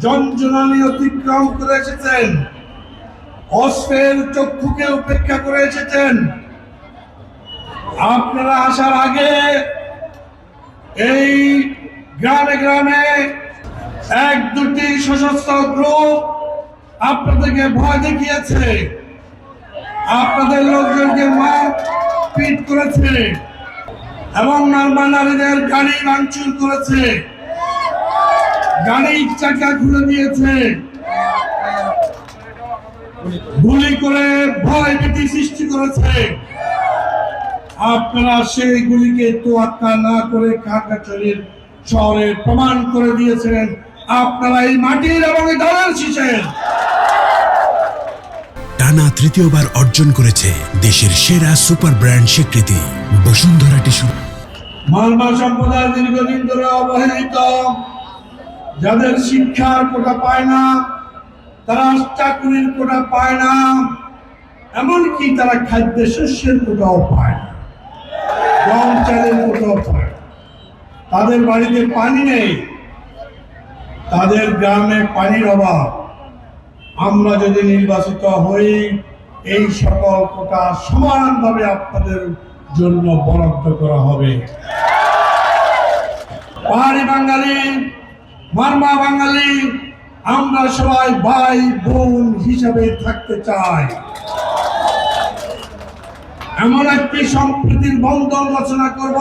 জঞ্জনানি অতিক্রম করে এসেছেন, অস্ত্রের চক্ষুকে উপেক্ষা করে এসেছেন। আপনারা আসার আগে এই গ্রামে গ্রামে এক দুটি সশস্ত্র গ্রুপ আপনাদেরকে ভয় দেখিয়েছে, আপনাদের লোকজনকে মারপিট করেছে এবং নারীদের গাড়ি ভাঙচুর করেছে, গাড়ির চাকা খুলে দিয়েছে, গুলি করে ভয় ভীতি সৃষ্টি করেছে। আপনারা সেই গুলিকে তোয়াক্কা না করে খাগড়াছড়ির শহরে প্রমাণ করে দিয়েছেন আপনারা এই মাটির এবং এই দলের শীষের। টানা তৃতীয়বার অর্জন করেছে দেশের সেরা সুপার ব্র্যান্ড স্বীকৃতি বসুন্ধরা টিস্যু। মারমা সম্প্রদায় দীর্ঘদিন ধরে অবহেলিত, যাদের শিক্ষার কোটা পায় না, তারা চাকরির কোটা পায় না, এমনকি তারা খাদ্য শস্যের কোটাও পায় না, গম চালের কোটাও পায়। তাদের বাড়িতে পানি নেই, তাদের গ্রামে পানির অভাব। আমরা যদি নির্বাচিত হই, এই সকল কোটা সমানভাবে আপনাদের জন্য বরাদ্দ করা হবে। পাহাড়ি বাঙালি, মারমা বাঙালি, আমরা সবাই ভাই বোন হিসাবে থাকতে চাই। এমন একটি সম্প্রীতির বন্ধন রচনা করব,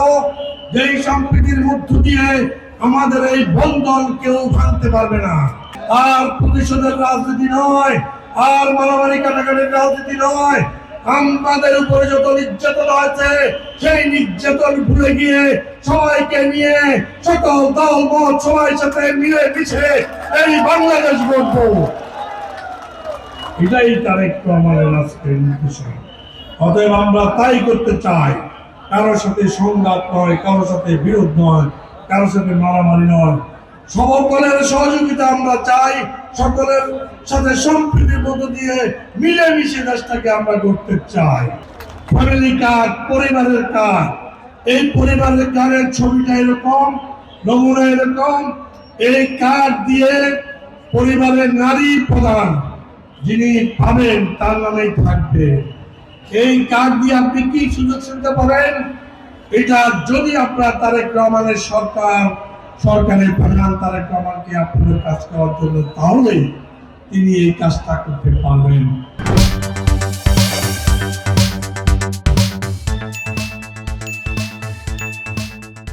যেই সম্প্রীতির মধ্য দিয়ে আমাদের এই বন্ধন কেউ ভাঙতে পারবে না। আর প্রতিশোধের রাজনীতি নয়, আর মারামারি কাটাকাটির রাজনীতি নয়। আমাদের উপরে যত নির্যাতন হয়েছে, সেই নির্যাতন ভুলে গিয়ে সবাইকে নিয়ে সকল দল মত সবাই সাথে মিলে মিশে এই বাংলাদেশ গড়ব। এটাই তারেক রহমানের আজকের নির্দেশনা। অতএব আমরা তাই করতে চাই। কারোর সাথে সংঘাত নয়, কারোর সাথে বিরোধ নয়, কারোর সাথে মারামারি নয়। সকলের সহযোগিতা আমরা চাই, সকলের সাথে সম্প্রীতির মধ্য দিয়ে মিলেমিশে দেশটাকে আমরা করতে চাই। ফ্যামিলি কার্ড, পরিবারের কার্ড, এই পরিবারের কার্ডের ছবিটা এরকম, নমুনা এরকম। এই কার্ড দিয়ে পরিবারের নারী প্রধান যিনি পাবেন তার নামেই থাকবে। এই কার্ড দিয়ে আপনি কি সুযোগ সুবিধা পাবেন? এটা যদি আপনার তারেক রহমানের সরকারের প্রধান তারেক রহমানকে আপনাদের কাজ করার জন্য, তাহলেই তিনি এই কাজটা করতে পারবেন।